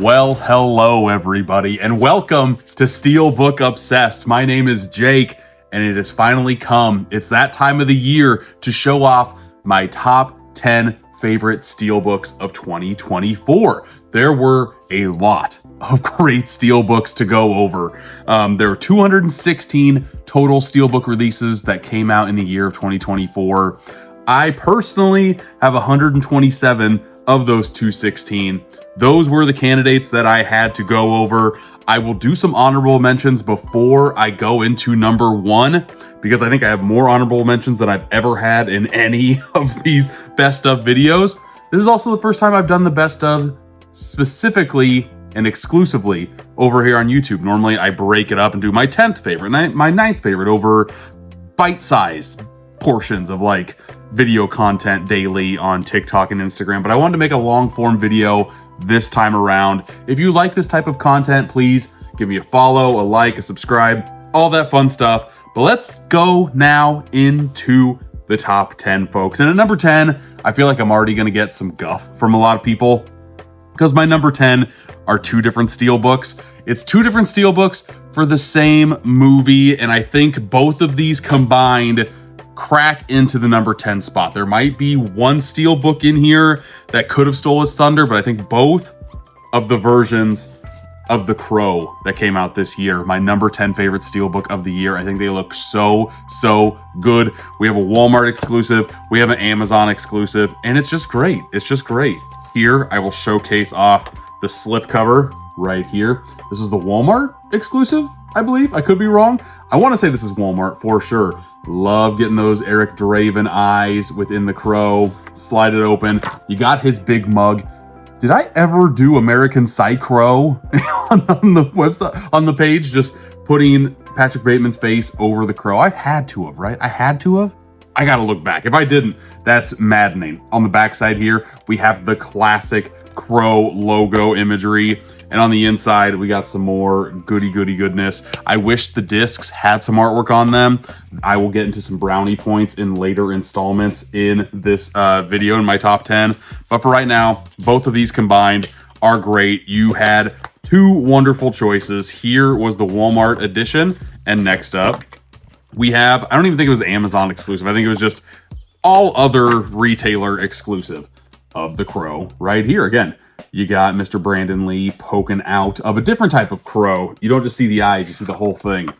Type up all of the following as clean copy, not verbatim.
Well, hello everybody, and welcome to Steelbook Obsessed. My name is Jake, and it has finally come. It's that time of the year to show off my top 10 favorite Steelbooks of 2024. There were a lot of great Steelbooks to go over. There were 216 total Steelbook releases that came out in the year of 2024. I personally have 127 of those 216. Those were the candidates that I had to go over. I will do some honorable mentions before I go into number one, because I think I have more honorable mentions than I've ever had in any of these best of videos. This is also the first time I've done the best of specifically and exclusively over here on YouTube. Normally I break it up and do my 10th favorite, my 9th favorite over bite-sized portions of like video content daily on TikTok and Instagram, but I wanted to make a long form video this time around. If you like this type of content, please give me a follow, a like, a subscribe, all that fun stuff. But let's go now into the top 10, folks. And at number 10, I feel like I'm already gonna get some guff from a lot of people because my number 10 are two different Steelbooks. It's two different Steelbooks for the same movie, and I think both of these combined crack into the number 10 spot. There might be one Steelbook in here that could have stole its thunder, but I think both of the versions of The Crow that came out this year, my number 10 favorite Steelbook of the year. I think they look so good. We have a Walmart exclusive, we have an Amazon exclusive, and it's just great. It's just great. Here, I will showcase off the slipcover right here. This is the Walmart exclusive, I believe. I could be wrong. I want to say this is Walmart for sure. Love getting those Eric Draven eyes within The Crow. Slide it open. You got his big mug. Did I ever do American Psycho on the website, on the page, just putting Patrick Bateman's face over The Crow? I've had to have, right? I had to have. I gotta look back. If I didn't, that's maddening. On the backside here, we have the classic Crow logo imagery. And on the inside, we got some more goody goodness. I wish the discs had some artwork on them. I will get into some brownie points in later installments in this video in my top 10. But for right now, both of these combined are great. You had two wonderful choices. Here was the Walmart edition. And next up, we have, I don't even think it was Amazon exclusive. I think it was just all other retailer exclusive of The Crow right here. Again, you got Mr. Brandon Lee poking out of a different type of crow. You don't just see the eyes, you see the whole thing.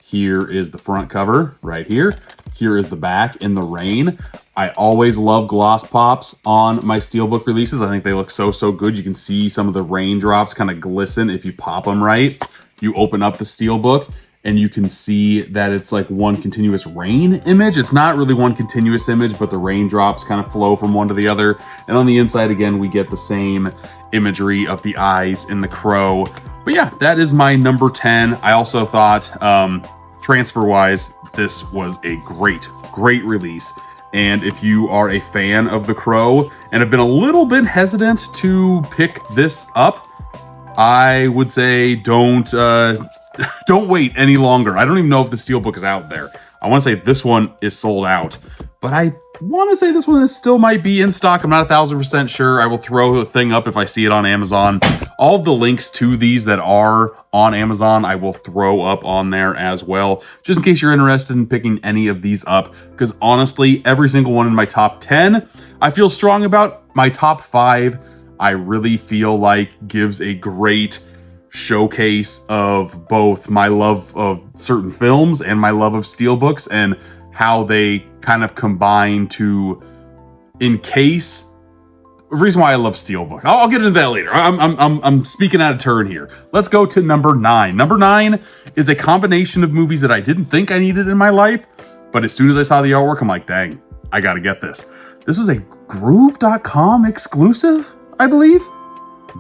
Here is the front cover right here. Here is the back in the rain. I always love gloss pops on my Steelbook releases. I think they look so good. You can see some of the raindrops kind of glisten if you pop them right. You open up the Steelbook and you can see that it's like one continuous rain image. It's not really one continuous image, but the raindrops kind of flow from one to the other. And on the inside, again, we get the same imagery of the eyes in The Crow. But yeah, that is my number 10. I also thought, transfer-wise, this was a great release. And if you are a fan of The Crow and have been a little bit hesitant to pick this up, I would say don't wait any longer. I don't even know if the Steelbook is out there. I want to say this one is sold out, but I want to say this one still might be in stock. I'm not 1000% sure. I will throw the thing up if I see it on Amazon. All of the links to these that are on Amazon, I will throw up on there as well, just in case you're interested in picking any of these up, because honestly, every single one in my top 10, I feel strong about. My top 5, I really feel like gives a great showcase of both my love of certain films and my love of Steelbooks and how they kind of combine to encase the reason why I love Steelbook. I'll get into that later. I'm speaking out of turn here. Let's go to number 9. Number 9 is a combination of movies that I didn't think I needed in my life, but as soon as I saw the artwork, I'm like, dang, I gotta get this. This is a Groove.com exclusive, I believe.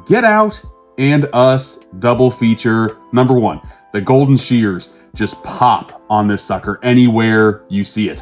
Get Out and Us double feature. Number 1, the golden shears just pop on this sucker anywhere you see it.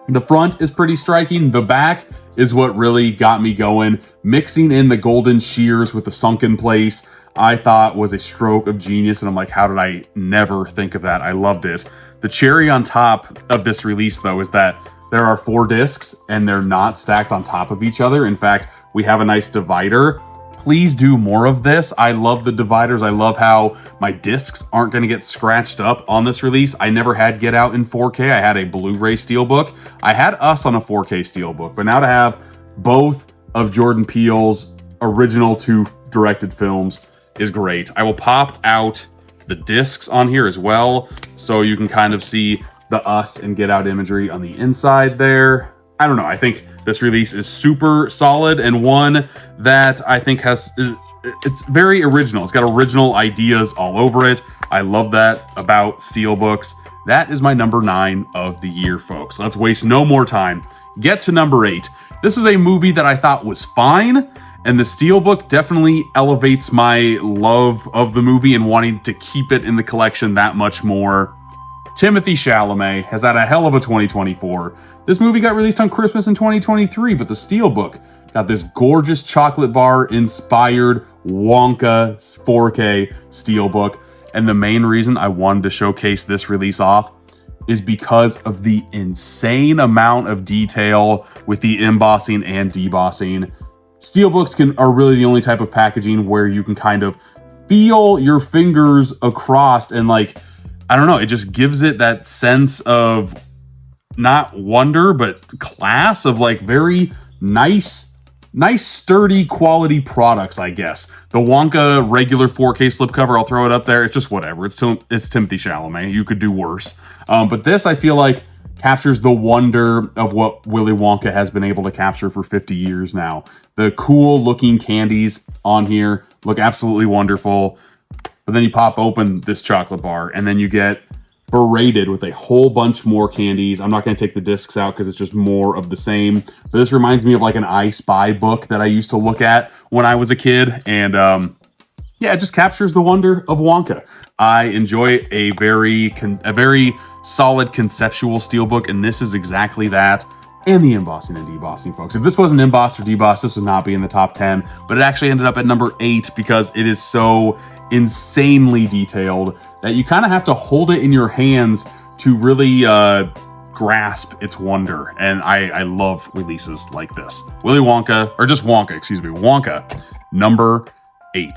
The front is pretty striking. The back is what really got me going. Mixing in the golden shears with the sunken place, I thought was a stroke of genius. And I'm like, how did I never think of that? I loved it. The cherry on top of this release, though, is that there are 4 discs and they're not stacked on top of each other. In fact, we have a nice divider Please do more of this. I love the dividers. I love how my discs aren't going to get scratched up on this release. I never had Get Out in 4K. I had a Blu-ray Steelbook. I had Us on a 4K Steelbook, but now to have both of Jordan Peele's original 2 directed films is great. I will pop out the discs on here as well, so you can kind of see the Us and Get Out imagery on the inside there. I don't know. I think this release is super solid, and one that I think it's very original. It's got original ideas all over it. I love that about Steelbooks. That is my number 9 of the year, folks. Let's waste no more time. Get to number 8. This is a movie that I thought was fine, and the Steelbook definitely elevates my love of the movie and wanting to keep it in the collection that much more. Timothée Chalamet has had a hell of a 2024. This movie got released on Christmas in 2023, but the Steelbook got this gorgeous chocolate bar inspired Wonka 4K Steelbook. And the main reason I wanted to showcase this release off is because of the insane amount of detail with the embossing and debossing. Steelbooks are really the only type of packaging where you can kind of feel your fingers across and like, I don't know, it just gives it that sense of not wonder, but class of like very nice, sturdy quality products, I guess. The Wonka regular 4K slipcover, I'll throw it up there. It's just whatever. It's Timothée Chalamet. You could do worse. But this, I feel like, captures the wonder of what Willy Wonka has been able to capture for 50 years now. The cool looking candies on here look absolutely wonderful. But then you pop open this chocolate bar and then you get berated with a whole bunch more candies. I'm not going to take the discs out because it's just more of the same. But this reminds me of like an I Spy book that I used to look at when I was a kid. And yeah, it just captures the wonder of Wonka. I enjoy a very solid conceptual steelbook, and this is exactly that. And the embossing and debossing, folks. If this wasn't embossed or debossed, this would not be in the top 10. But it actually ended up at number 8 because it is so insanely detailed that you kind of have to hold it in your hands to really grasp its wonder. And I love releases like this. Willy Wonka, or just Wonka, excuse me, Wonka, number 8.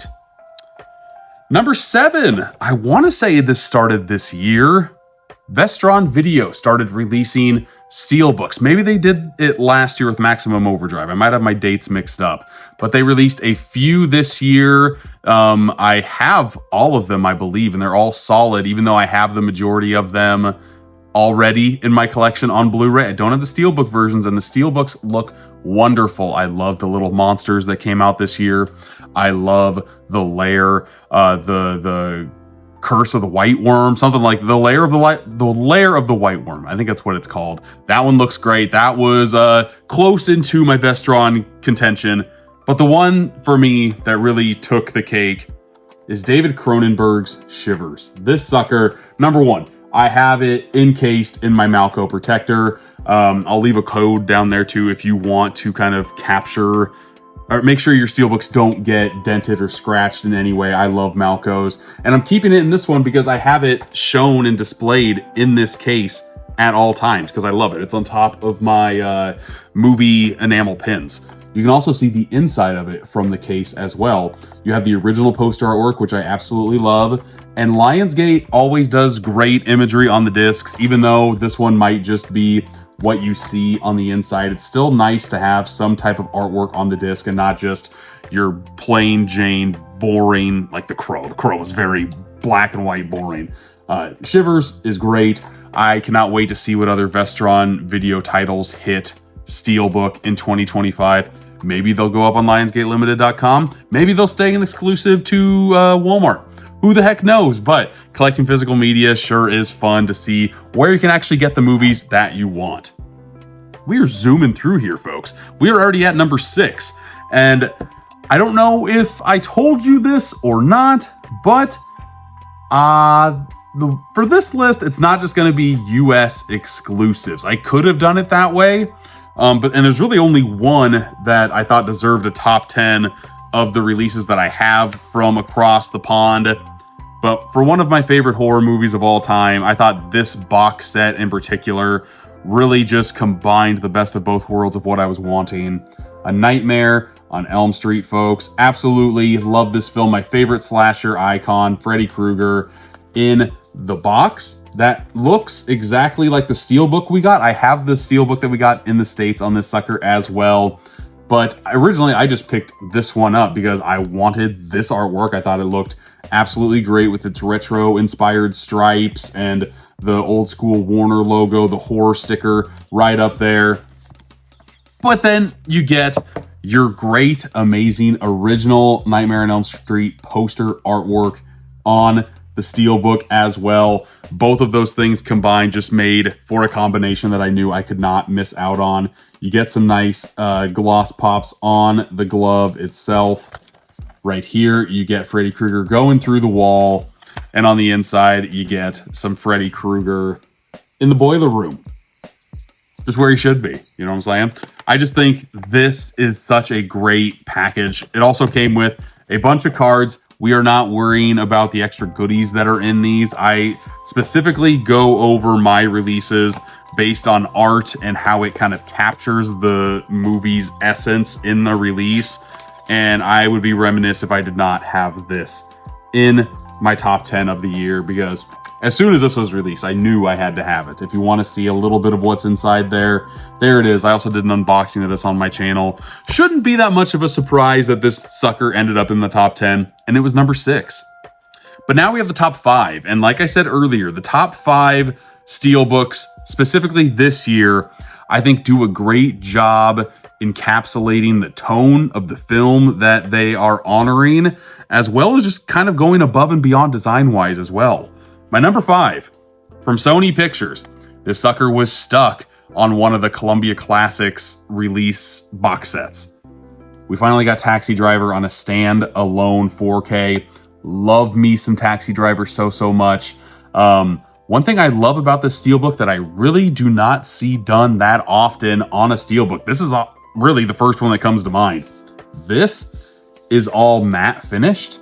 Number 7, I want to say this started this year. Vestron Video started releasing steelbooks. Maybe they did it last year with Maximum Overdrive. I might have my dates mixed up, but they released a few this year. I have all of them, I believe, and they're all solid, even though I have the majority of them already in my collection on Blu-ray. I don't have the steelbook versions, and the steelbooks look wonderful. I love the little monsters that came out this year. I love the lair, the Curse of the White Worm, something like the lair of the White Worm. I think that's what it's called. That one looks great. That was close into my Vestron contention. But the one for me that really took the cake is David Cronenberg's Shivers. This sucker, number 1, I have it encased in my Malco protector. I'll leave a code down there too if you want to kind of capture or make sure your steelbooks don't get dented or scratched in any way. I love Malco's, and I'm keeping it in this one because I have it shown and displayed in this case at all times because I love it. It's on top of my movie enamel pins. You can also see the inside of it from the case as well. You have the original poster artwork, which I absolutely love, and Lionsgate always does great imagery on the discs, even though this one might just be what you see on the inside. It's still nice to have some type of artwork on the disc and not just your plain Jane boring, like The Crow. The Crow is very black and white boring. Shivers is great. I cannot wait to see what other Vestron Video titles hit steelbook in 2025. Maybe they'll go up on LionsGateLimited.com. Maybe they'll stay an exclusive to Walmart. Who the heck knows? But collecting physical media sure is fun to see where you can actually get the movies that you want. We are zooming through here, folks. We are already at number 6. And I don't know if I told you this or not, but for this list, it's not just going to be US exclusives. I could have done it that way, and there's really only one that I thought deserved a top 10 of the releases that I have from across the pond. But for one of my favorite horror movies of all time, I thought this box set in particular really just combined the best of both worlds of what I was wanting. A Nightmare on Elm Street, folks. Absolutely love this film. My favorite slasher icon, Freddy Krueger, in the box that looks exactly like the Steelbook we got. I have the Steelbook that we got in the States on this sucker as well. But originally, I just picked this one up because I wanted this artwork. I thought it looked absolutely great with its retro-inspired stripes and the old school Warner logo, the horror sticker right up there. But then you get your great, amazing, original Nightmare on Elm Street poster artwork on the Steelbook as well. Both of those things combined just made for a combination that I knew I could not miss out on. You get some nice gloss pops on the glove itself. Right here, you get Freddy Krueger going through the wall. And on the inside, you get some Freddy Krueger in the boiler room. Just where he should be, you know what I'm saying? I just think this is such a great package. It also came with a bunch of cards. We are not worrying about the extra goodies that are in these. I specifically go over my releases based on art and how it kind of captures the movie's essence in the release. And I would be remiss if I did not have this in my top 10 of the year, because as soon as this was released, I knew I had to have it. If you want to see a little bit of what's inside there, there it is. I also did an unboxing of this on my channel. Shouldn't be that much of a surprise that this sucker ended up in the top 10, and it was number 6. But now we have the top 5, and like I said earlier, the top 5 Steelbooks, specifically this year, I think do a great job encapsulating the tone of the film that they are honoring, as well as just kind of going above and beyond design-wise as well. My number 5, from Sony Pictures. This sucker was stuck on one of the Columbia Classics release box sets. We finally got Taxi Driver on a stand-alone 4K. Love me some Taxi Driver so much. One thing I love about this Steelbook that I really do not see done that often on a Steelbook, this is really the first one that comes to mind. This is all matte finished,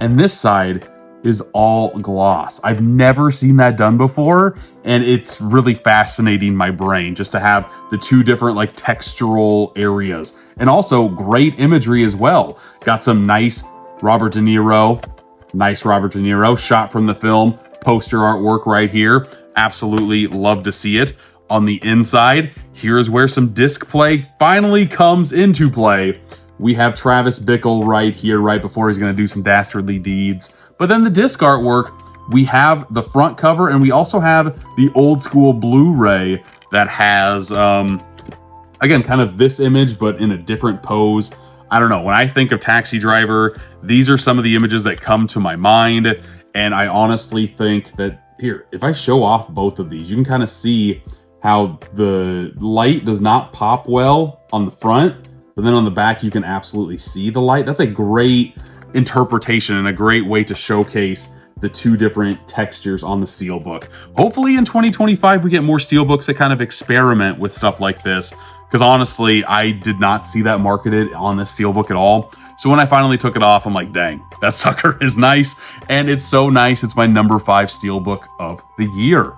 and this side is all gloss. I've never seen that done before, and it's really fascinating my brain just to have the two different like textural areas, and also great imagery as well. Got some nice Robert De Niro shot from the film, poster artwork right here. Absolutely love to see it. On the inside, here's where some disc play finally comes into play. We have Travis Bickle right here, right before he's going to do some dastardly deeds. But then the disc artwork, we have the front cover, and we also have the old school Blu-ray that has, again, kind of this image, but in a different pose. I don't know. When I think of Taxi Driver, these are some of the images that come to my mind. And I honestly think that, here, if I show off both of these, you can kind of see how the light does not pop well on the front, but then on the back, you can absolutely see the light. That's a great interpretation and a great way to showcase the two different textures on the Steelbook. Hopefully in 2025, we get more Steelbooks that kind of experiment with stuff like this, because honestly, I did not see that marketed on this Steelbook at all. So when I finally took it off, I'm like, dang, that sucker is nice. And it's so nice. It's my number 5 Steelbook of the year.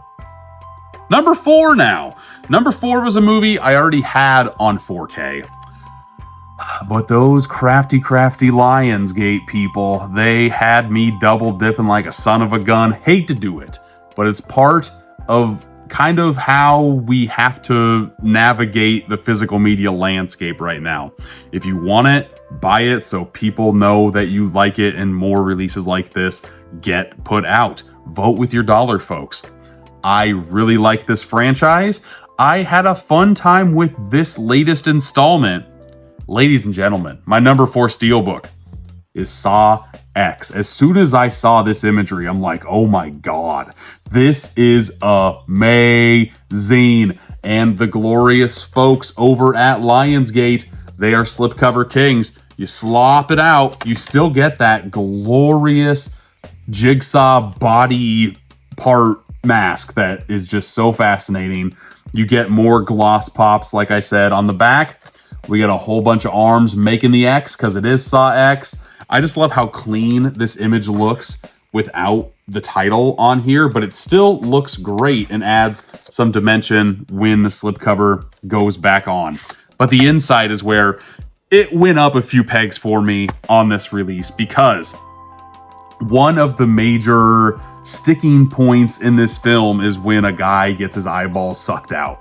Number 4 now. Number 4 was a movie I already had on 4K. But those crafty Lionsgate people, they had me double dipping like a son of a gun. Hate to do it, but it's part of kind of how we have to navigate the physical media landscape right now. If you want it, buy it so people know that you like it, and more releases like this get put out. Vote with your dollar, folks. I really like this franchise. I had a fun time with this latest installment. Ladies and gentlemen, my number 4 Steelbook is Saw X. As soon as I saw this imagery, I'm like, oh my God, this is amazing. And the glorious folks over at Lionsgate, they are slipcover kings. You slop it out, you still get that glorious jigsaw body part mask that is just so fascinating. You get more gloss pops, like I said, on the back. We get a whole bunch of arms making the X because it is Saw X. I just love how clean this image looks without the title on here, but it still looks great and adds some dimension when the slipcover goes back on. But the inside is where it went up a few pegs for me on this release because one of the major sticking points in this film is when a guy gets his eyeballs sucked out.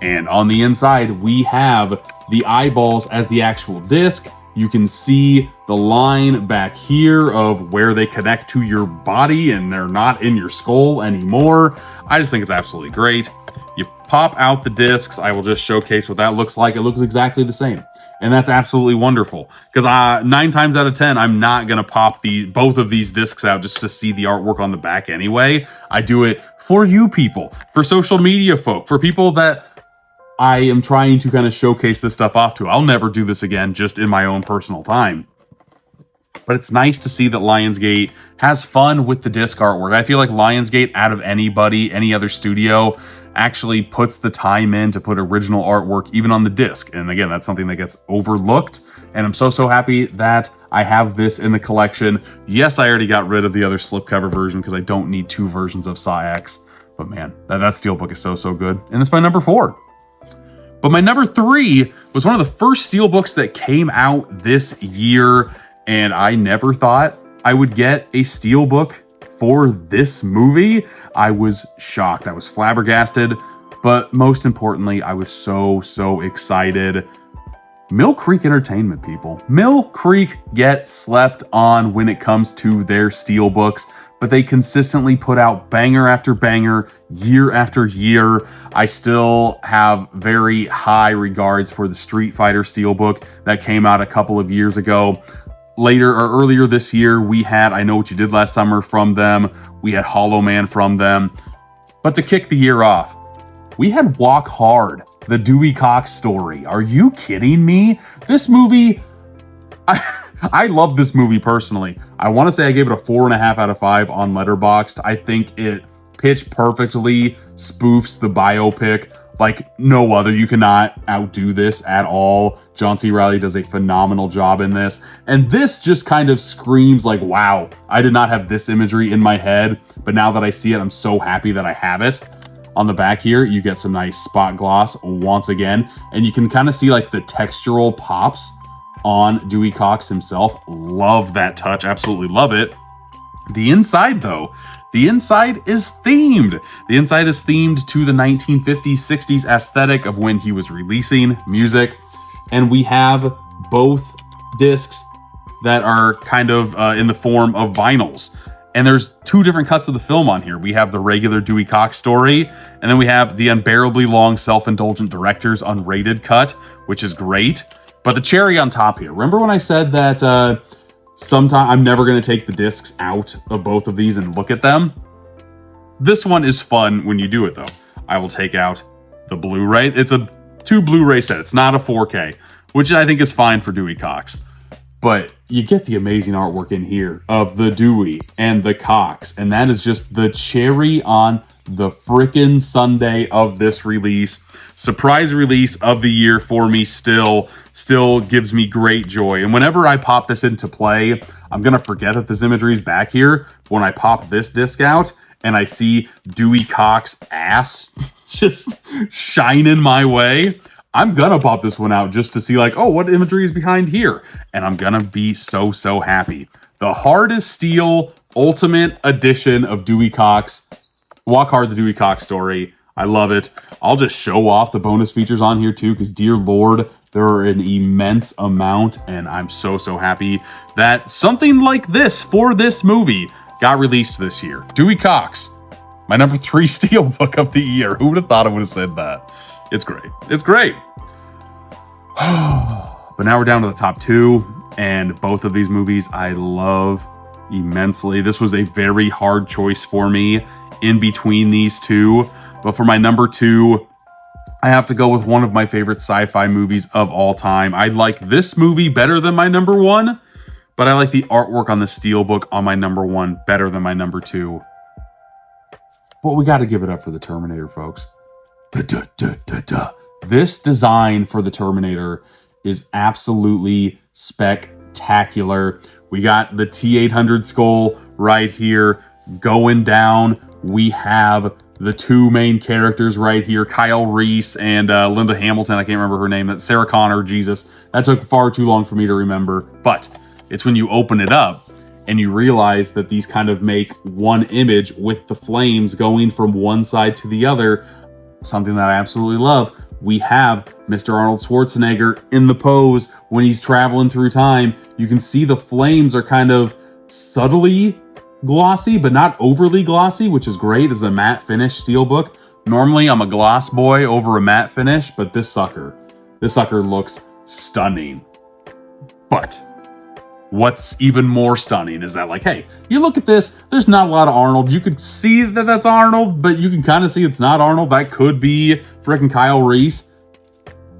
And on the inside, we have the eyeballs as the actual disc. You can see the line back here of where they connect to your body and they're not in your skull anymore. I just think it's absolutely great. You pop out the discs. I will just showcase what that looks like. It looks exactly the same. And that's absolutely wonderful. Because 9 times out of 10, I'm not going to pop both of these discs out just to see the artwork on the back anyway. I do it for you people, for social media folk, for people that I am trying to kind of showcase this stuff off to. I'll never do this again, just in my own personal time. But it's nice to see that Lionsgate has fun with the disc artwork. I feel like Lionsgate, out of any other studio, actually puts the time in to put original artwork even on the disc. And again, that's something that gets overlooked. And I'm so happy that I have this in the collection. Yes, I already got rid of the other slipcover version because I don't need 2 versions of Saw X. But man, that Steelbook is so good. And it's my number 4. But my number 3 was one of the first Steelbooks that came out this year. And I never thought I would get a Steelbook for this movie. I was shocked. I was flabbergasted. But most importantly, I was so excited. Mill Creek Entertainment, people. Mill Creek get slept on when it comes to their Steelbooks, but they consistently put out banger after banger, year after year. I still have very high regards for the Street Fighter Steelbook that came out a couple of years ago. Earlier this year, we had I Know What You Did Last Summer from them. We had Hollow Man from them. But to kick the year off, we had Walk Hard, the Dewey Cox story. Are you kidding me? This movie, I love this movie personally. I want to say I gave it a 4.5 out of 5 on Letterboxd. I think it pitch perfectly spoofs the biopic like no other. You cannot outdo this at all. John C. Reilly does a phenomenal job in this. And this just kind of screams like, wow, I did not have this imagery in my head, but now that I see it, I'm so happy that I have it. On the back here, you get some nice spot gloss once again, and you can kind of see like the textural pops on Dewey Cox himself. Love that touch, absolutely love it. The inside though, the inside is themed. The inside is themed to the 1950s, 60s aesthetic of when he was releasing music. And we have both discs that are kind of in the form of vinyls. And there's 2 different cuts of the film on here. We have the regular Dewey Cox story, and then we have the unbearably long self-indulgent director's unrated cut, which is great. But the cherry on top here, remember when I said that sometime I'm never going to take the discs out of both of these and look at them? This one is fun when you do it though. I will take out the Blu-ray. It's a 2 Blu-ray set. It's not a 4K, which I think is fine for Dewey Cox. But you get the amazing artwork in here of the Dewey and the Cox. And that is just the cherry on the frickin' sundae of this release. Surprise release of the year for me still gives me great joy. And whenever I pop this into play, I'm going to forget that this imagery is back here. When I pop this disc out and I see Dewey Cox ass just shining my way, I'm gonna pop this one out just to see like, oh, what imagery is behind here? And I'm gonna be so happy. The Hard as Steel Ultimate Edition of Dewey Cox. Walk Hard, the Dewey Cox story. I love it. I'll just show off the bonus features on here too, because dear Lord, there are an immense amount, and I'm so happy that something like this for this movie got released this year. Dewey Cox, my number 3 Steelbook of the year. Who would have thought I would have said that? It's great. It's great. But now we're down to the top 2, and both of these movies I love immensely. This was a very hard choice for me in between these 2. But for my number 2, I have to go with one of my favorite sci-fi movies of all time. I like this movie better than my number 1, but I like the artwork on the Steelbook on my number 1 better than my number 2. But we got to give it up for the Terminator, folks. This design for the Terminator is absolutely spectacular. We got the T-800 skull right here going down. We have the two main characters right here, Kyle Reese and Linda Hamilton. I can't remember her name. That's Sarah Connor. Jesus, that took far too long for me to remember. But it's when you open it up and you realize that these kind of make one image with the flames going from one side to the other. Something that I absolutely love. We have Mr. Arnold Schwarzenegger in the pose when he's traveling through time. You can see the flames are kind of subtly glossy, but not overly glossy, which is great. This is a matte finish steelbook. Normally, I'm a gloss boy over a matte finish, but this sucker looks stunning. But what's even more stunning is that, like, hey, you look at this, there's not a lot of Arnold. You could see that that's Arnold, but you can kind of see it's not Arnold. That could be freaking Kyle Reese.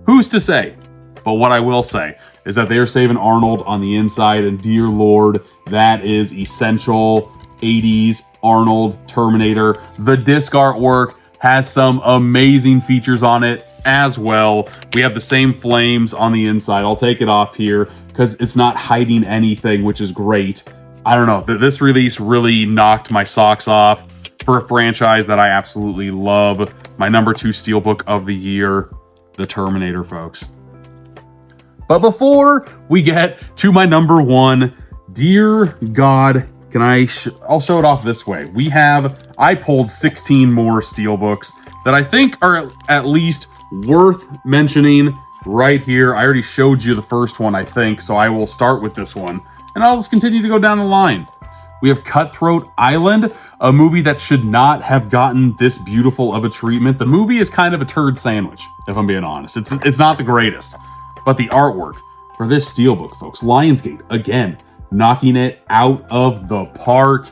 Who's to say? But what I will say is that they are saving Arnold on the inside, and dear Lord, that is essential 80s Arnold Terminator. The disc artwork has some amazing features on it as well. We have the same flames on the inside. I'll take it off here because it's not hiding anything, which is great. I don't know, this release really knocked my socks off for a franchise that I absolutely love. My number 2 steelbook of the year, the Terminator, folks. But before we get to my number 1, dear God, I'll show it off this way. I pulled 16 more steelbooks that I think are at least worth mentioning right here. I already showed you the first one, I think, so I will start with this one, and I'll just continue to go down the line. We have Cutthroat Island, a movie that should not have gotten this beautiful of a treatment. The movie is kind of a turd sandwich, if I'm being honest. It's not the greatest, but the artwork for this steelbook, folks, Lionsgate, again, knocking it out of the park.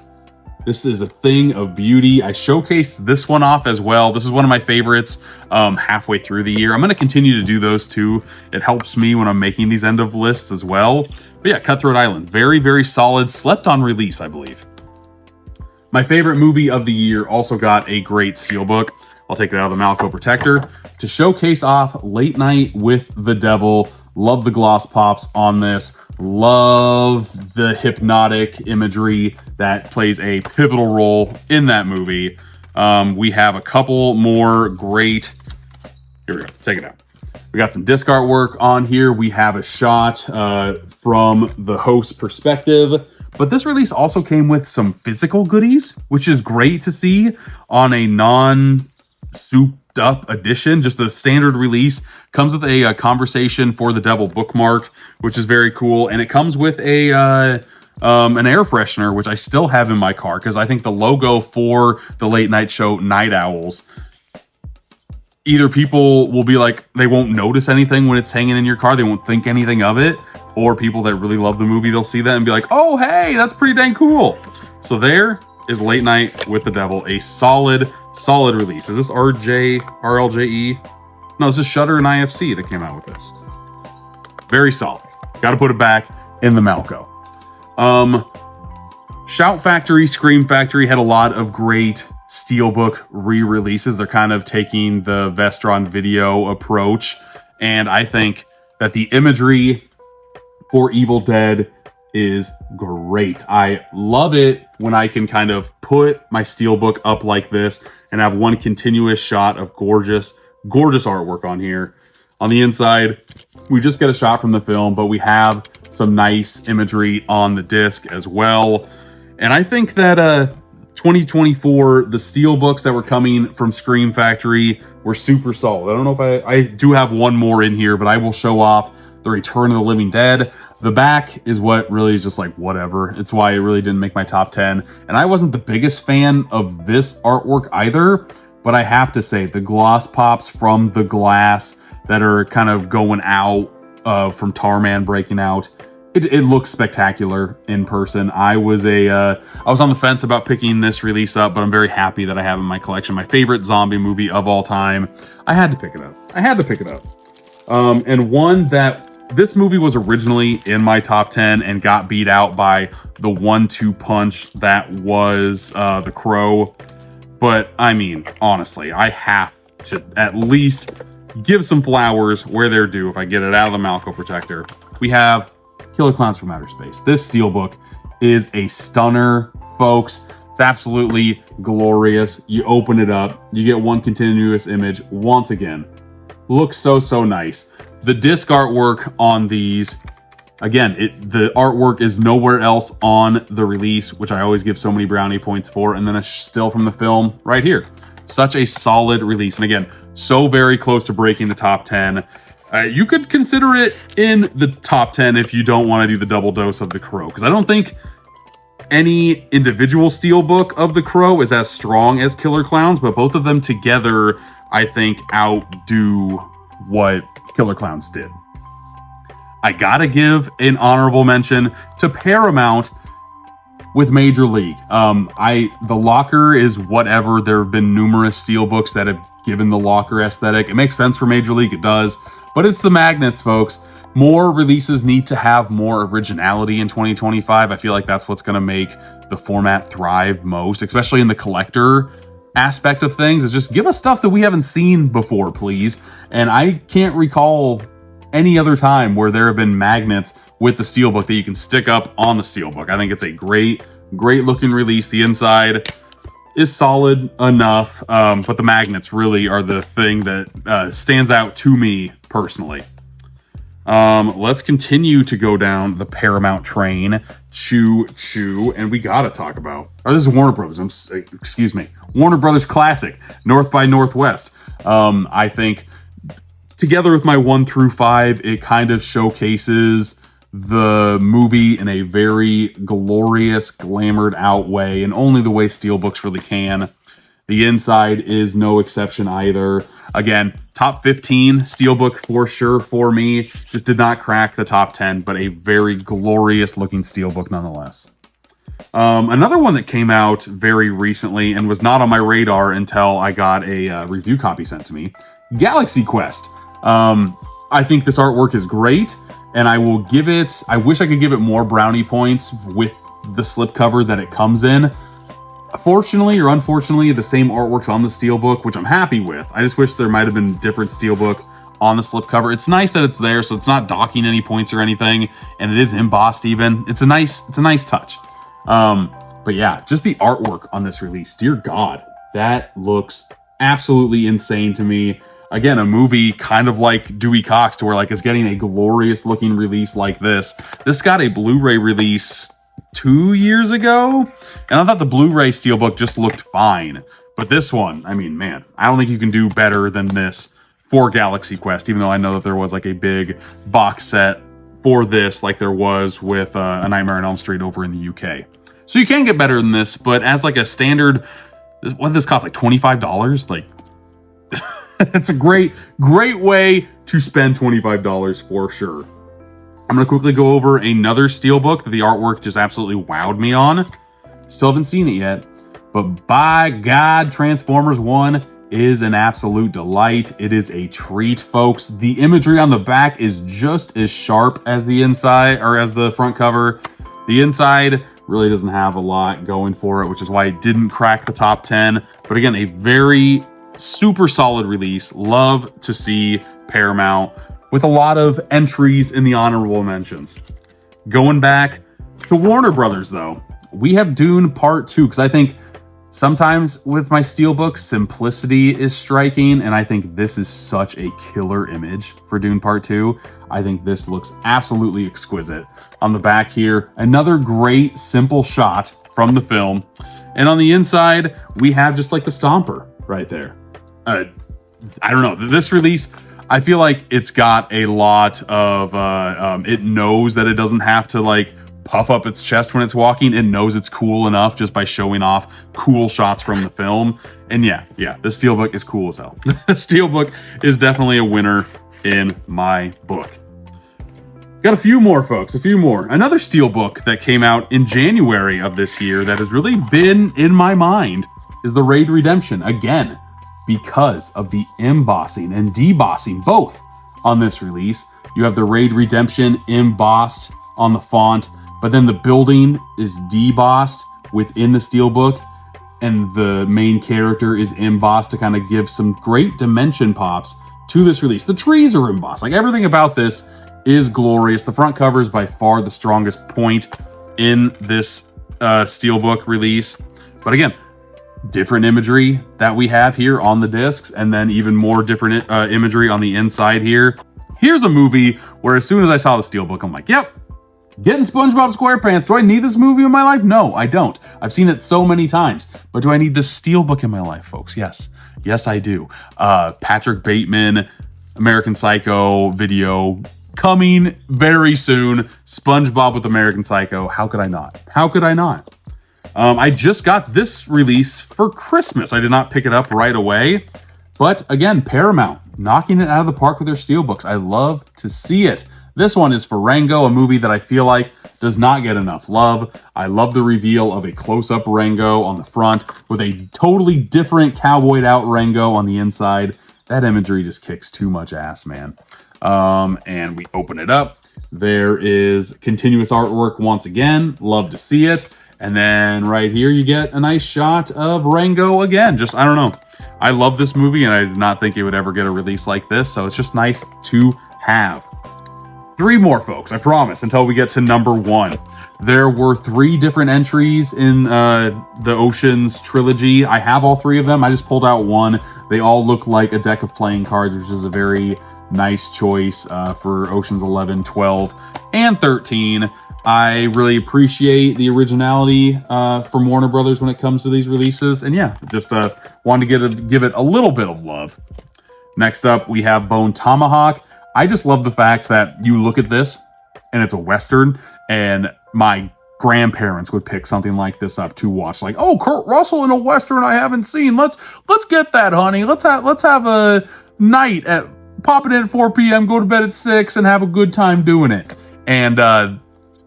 This is a thing of beauty. I showcased this one off as well. This is one of my favorites halfway through the year. I'm going to continue to do those too. It helps me when I'm making these end of lists as well. But yeah, Cutthroat Island, very, very solid. Slept on release, I believe. My favorite movie of the year also got a great steelbook. I'll take it out of the Malco Protector to showcase off Late Night with the Devil. Love the gloss pops on this. Love the hypnotic imagery that plays a pivotal role in that movie. We have a couple more great... Here we go. Take it out. We got some disc artwork on here. We have a shot from the host perspective. But this release also came with some physical goodies, which is great to see on a non-souped up edition. Just a standard release. Comes with a Conversation for the Devil bookmark, which is very cool. And it comes with a an air freshener, which I still have in my car because I think the logo for the late night show Night Owls, either people will be like, they won't notice anything when it's hanging in your car. They won't think anything of it. Or people that really love the movie, they'll see that and be like, oh, hey, that's pretty dang cool. So there is Late Night with the Devil, a solid release. Is this RLJE? No, this is Shudder and IFC that came out with this. Very solid. Got to put it back in the Malco. Shout Factory, Scream Factory had a lot of great steelbook re-releases. They're kind of taking the Vestron video approach, and I think that the imagery for Evil Dead is great. I love it when I can kind of put my steelbook up like this and have one continuous shot of gorgeous artwork on here. On the inside, we just get a shot from the film, but we have some nice imagery on the disc as well. And I think that 2024, the steelbooks that were coming from Scream Factory were super solid. I don't know if I do have one more in here, but I will show off the Return of the Living Dead. The back is what really is just like whatever. It's why it really didn't make my top 10. And I wasn't the biggest fan of this artwork either, but I have to say the gloss pops from the glass that are kind of going out from Tarman breaking out, it looks spectacular in person. I was on the fence about picking this release up, but I'm very happy that I have in my collection. My favorite zombie movie of all time. I had to pick it up. And one that this movie was originally in my top 10 and got beat out by the 1-2 punch that was The Crow. But I mean, honestly, I have to at least give some flowers where they're due if I get it out of the Malco Protector. We have Killer Clowns from Outer Space. This steelbook is a stunner, folks. It's absolutely glorious. You open it up, you get one continuous image once again. Looks so, so nice. The disc artwork on these, again, the artwork is nowhere else on the release, which I always give so many brownie points for, and then a still from the film right here. Such a solid release, and again, so very close to breaking the top 10. You could consider it in the top 10 if you don't want to do the double dose of The Crow, because I don't think any individual steelbook of The Crow is as strong as Killer Clowns, but both of them together, I think, outdo what Killer Clowns did. I gotta give an honorable mention to Paramount with Major League. The locker is whatever. There have been numerous steelbooks that have given the locker aesthetic. It makes sense for Major League, it does, but it's the magnets, folks. More releases need to have more originality in 2025. I feel like that's what's going to make the format thrive most, especially in the collector aspect of things, is just give us stuff that we haven't seen before, please. And I can't recall any other time where there have been magnets with the steelbook that you can stick up on the steelbook. I think it's a great looking release. The inside is solid enough, but the magnets really are the thing that stands out to me personally. Let's continue to go down the Paramount train. Choo choo. And we gotta talk about, this is Warner Brothers. Excuse me. Warner Brothers classic, North by Northwest. I think together with my 1 through 5, it kind of showcases the movie in a very glorious, glamored out way, and only the way steelbooks really can. The inside is no exception either. Again, top 15 steelbook for sure for me. Just did not crack the top 10, but a very glorious looking steelbook nonetheless. Another one that came out very recently and was not on my radar until I got a review copy sent to me, Galaxy Quest. I think this artwork is great, and I will give it, I wish I could give it more brownie points with the slipcover that it comes in. Fortunately or unfortunately, the same artwork's on the steelbook, which I'm happy with. I just wish there might have been different steelbook on the slipcover. It's nice that it's there, so it's not docking any points or anything, and it is embossed even. It's a nice touch. But yeah, just the artwork on this release, dear God, that looks absolutely insane to me. Again, a movie kind of like Dewey Cox, to where like it's getting a glorious looking release like this. This got a Blu-ray release 2 years ago, and I thought the Blu-ray steelbook just looked fine, but this one, I mean, man, I don't think you can do better than this for Galaxy Quest, even though I know that there was like a big box set for this, like there was with A Nightmare on Elm Street over in the UK. So you can get better than this, but as like a standard, what did this cost, like $25? Like, it's a great way to spend $25 for sure. I'm going to quickly go over another steelbook that the artwork just absolutely wowed me on. Still haven't seen it yet, but by God, Transformers 1 is an absolute delight. It is a treat, folks. The imagery on the back is just as sharp as the inside, or as the front cover. The inside really doesn't have a lot going for it, which is why it didn't crack the top 10. But again, a very super solid release. Love to see Paramount with a lot of entries in the honorable mentions. Going back to Warner Brothers, though, we have Dune Part 2, because I think sometimes with my steelbooks, simplicity is striking, and I think this is such a killer image for Dune Part 2. I think this looks absolutely exquisite. On the back here, another great simple shot from the film. And on the inside, we have just like the Stomper right there. I don't know, this release, I feel like it's got a lot of, it knows that it doesn't have to like puff up its chest when it's walking. It knows it's cool enough just by showing off cool shots from the film. And yeah, the steelbook is cool as hell. The steelbook is definitely a winner in my book. Got a few more, folks, a few more. Another steelbook that came out in January of this year that has really been in my mind is the Raid Redemption, again, because of the embossing and debossing both on this release. You have the Raid Redemption embossed on the font, but then the building is debossed within the steelbook, and the main character is embossed to kind of give some great dimension pops to this release. The trees are embossed. Like, everything about this is glorious. The front cover is by far the strongest point in this steelbook release. But again, different imagery that we have here on the discs, and then even more different imagery on the inside here. Here's a movie where as soon as I saw the Steelbook, I'm like, yep, getting SpongeBob SquarePants. Do I need this movie in my life? No, I don't. I've seen it so many times. But do I need this Steelbook in my life, folks? Yes. Yes, I do. Patrick Bateman, American Psycho video coming very soon. SpongeBob with American Psycho. How could I not? How could I not? I just got this release for Christmas. I did not pick it up right away. But again, Paramount knocking it out of the park with their Steelbooks. I love to see it. This one is for Rango, a movie that I feel like does not get enough love. I love the reveal of a close-up Rango on the front with a totally different cowboyed out Rango on the inside. That imagery just kicks too much ass, man. And we open it up. There is continuous artwork once again. Love to see it. And then right here, you get a nice shot of Rango again. Just, I don't know. I love this movie, and I did not think it would ever get a release like this. So it's just nice to have. 3 more, folks, I promise, until we get to number 1. There were 3 different entries in the Oceans trilogy. I have all 3 of them. I just pulled out one. They all look like a deck of playing cards, which is a very nice choice for Oceans 11, 12, and 13. I really appreciate the originality from Warner Brothers when it comes to these releases. And yeah, just wanted to give it a little bit of love. Next up, we have Bone Tomahawk. I just love the fact that you look at this and it's a Western, and my grandparents would pick something like this up to watch. Like, oh, Kurt Russell in a Western I haven't seen. Let's get that, honey. Let's have a night at pop it in at 4 p.m., go to bed at 6, and have a good time doing it. And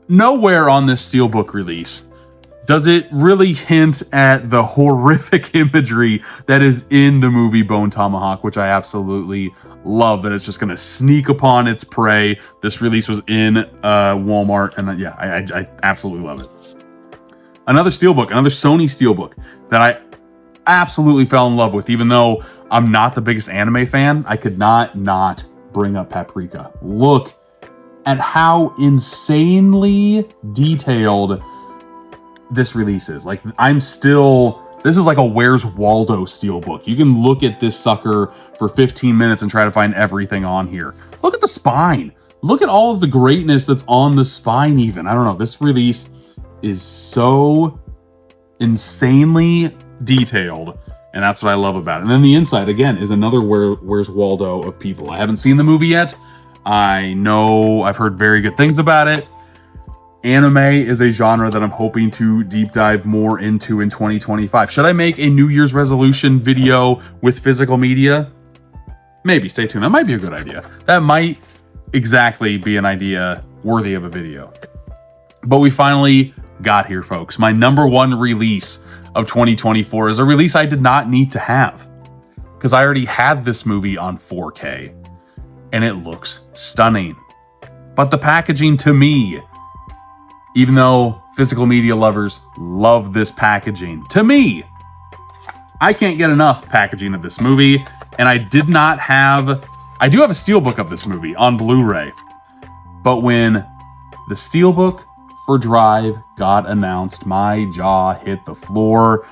nowhere on this Steelbook release does it really hint at the horrific imagery that is in the movie Bone Tomahawk, which I absolutely love, that it's just going to sneak upon its prey. This release was in Walmart, and yeah, I absolutely love it. Another Steelbook, another Sony Steelbook that I absolutely fell in love with, even though I'm not the biggest anime fan. I could not bring up Paprika. Look at how insanely detailed this release is. Like, this is like a Where's Waldo Steelbook. You can look at this sucker for 15 minutes and try to find everything on here. Look at the spine. Look at all of the greatness that's on the spine even. I don't know. This release is so insanely detailed, and that's what I love about it. And then the inside, again, is another Where's Waldo of people. I haven't seen the movie yet. I know I've heard very good things about it. Anime is a genre that I'm hoping to deep dive more into in 2025. Should I make a New Year's resolution video with physical media? Maybe. Stay tuned. That might be a good idea. That might exactly be an idea worthy of a video. But we finally got here, folks. My number 1 release of 2024 is a release I did not need to have, because I already had this movie on 4K, and it looks stunning. But the packaging, to me, even though physical media lovers love this packaging, to me, I can't get enough packaging of this movie. And I do have a Steelbook of this movie on Blu-ray. But when the Steelbook for Drive got announced, my jaw hit the floor.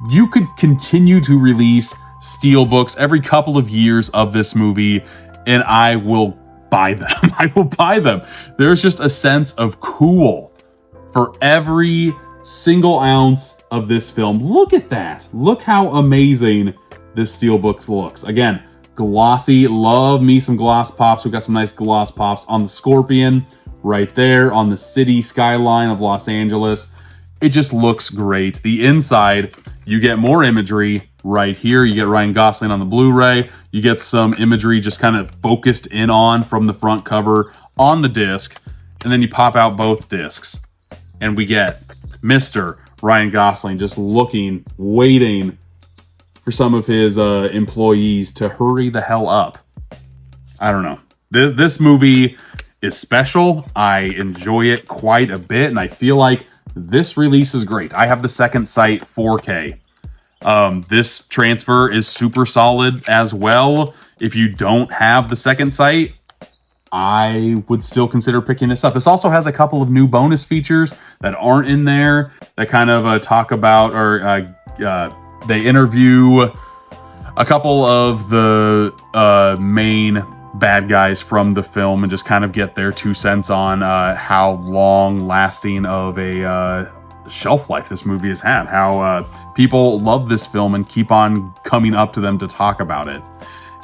You could continue to release Steelbooks every couple of years of this movie, and I will buy them. I will buy them. There's just a sense of cool for every single ounce of this film. Look at that. Look how amazing this Steelbook looks. Again, glossy. Love me some gloss pops. We've got some nice gloss pops on the Scorpion right there on the city skyline of Los Angeles. It just looks great. The inside, you get more imagery right here. You get Ryan Gosling on the Blu-ray. You get some imagery just kind of focused in on from the front cover on the disc. And then you pop out both discs, and we get Mr. Ryan Gosling just looking, waiting for some of his employees to hurry the hell up. I don't know. This movie is special. I enjoy it quite a bit, and I feel like this release is great. I have the Second Sight 4K. This transfer is super solid as well. If you don't have the Second Sight, I would still consider picking this up. This also has a couple of new bonus features that aren't in there that kind of talk about, or they interview a couple of the main bad guys from the film and just kind of get their 2 cents on how long lasting of a shelf life this movie has had, how people love this film and keep on coming up to them to talk about it.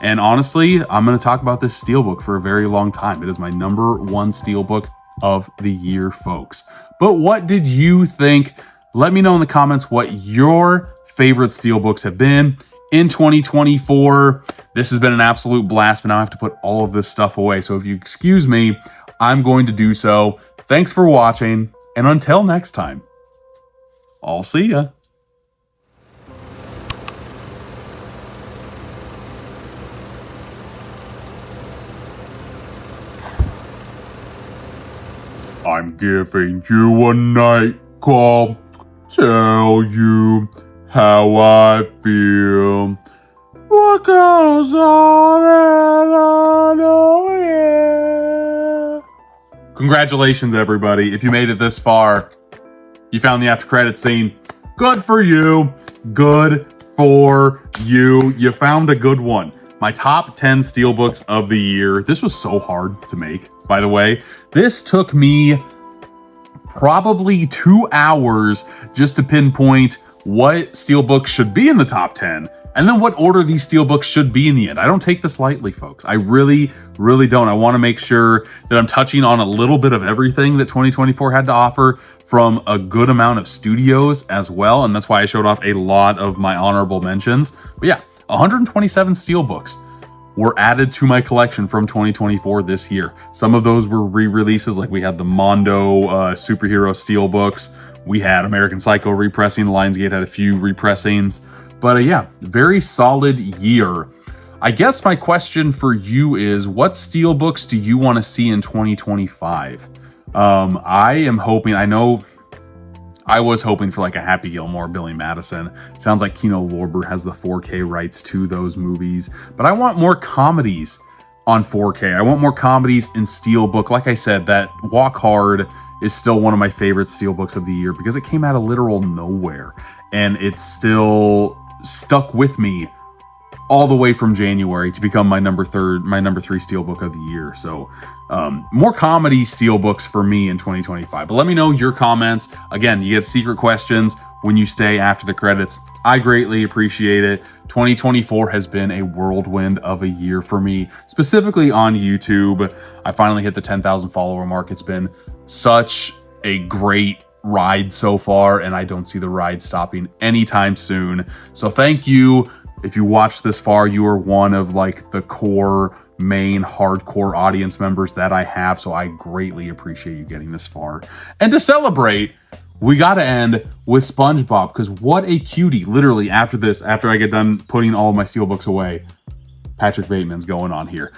And honestly, I'm going to talk about this Steelbook for a very long time. It is my number 1 Steelbook of the year, folks. But what did you think? Let me know in the comments what your favorite Steelbooks have been in 2024. This has been an absolute blast, but now I have to put all of this stuff away. So if you excuse me, I'm going to do so. Thanks for watching, and until next time, I'll see ya. I'm giving you a night call, tell you how I feel. What goes on and on, oh yeah. Congratulations, everybody. If you made it this far, you found the after credits scene. Good for you. Good for you. You found a good one. My top 10 Steelbooks of the year. This was so hard to make, by the way. This took me probably 2 hours just to pinpoint what Steelbooks should be in the top 10, and then what order these Steelbooks should be in the end. I don't take this lightly, folks. I really, really don't. I want to make sure that I'm touching on a little bit of everything that 2024 had to offer from a good amount of studios as well, and that's why I showed off a lot of my honorable mentions. But yeah, 127 Steelbooks were added to my collection from 2024 this year. Some of those were re-releases, like we had the Mondo superhero Steelbooks. We had American Psycho repressing. Lionsgate had a few repressings. But yeah, very solid year. I guess my question for you is, what Steelbooks do you want to see in 2025? I am hoping, I was hoping for like a Happy Gilmore, Billy Madison. Sounds like Kino Lorber has the 4K rights to those movies. But I want more comedies on 4K. I want more comedies in Steelbook. Like I said, that Walk Hard is still one of my favorite Steelbooks of the year because it came out of literal nowhere. And it's still stuck with me all the way from January to become my number 3 Steelbook of the year. So more comedy Steelbooks for me in 2025. But let me know your comments. Again, you get secret questions when you stay after the credits. I greatly appreciate it. 2024 has been a whirlwind of a year for me, specifically on YouTube. I finally hit the 10,000 follower mark. It's been such a great ride so far, and I don't see the ride stopping anytime soon. So thank you. If you watched this far, you are one of like the core main hardcore audience members that I have. So I greatly appreciate you getting this far. And to celebrate, we got to end with SpongeBob, because what a cutie. Literally after this, after I get done putting all of my Steelbooks away, Patrick Bateman's going on here.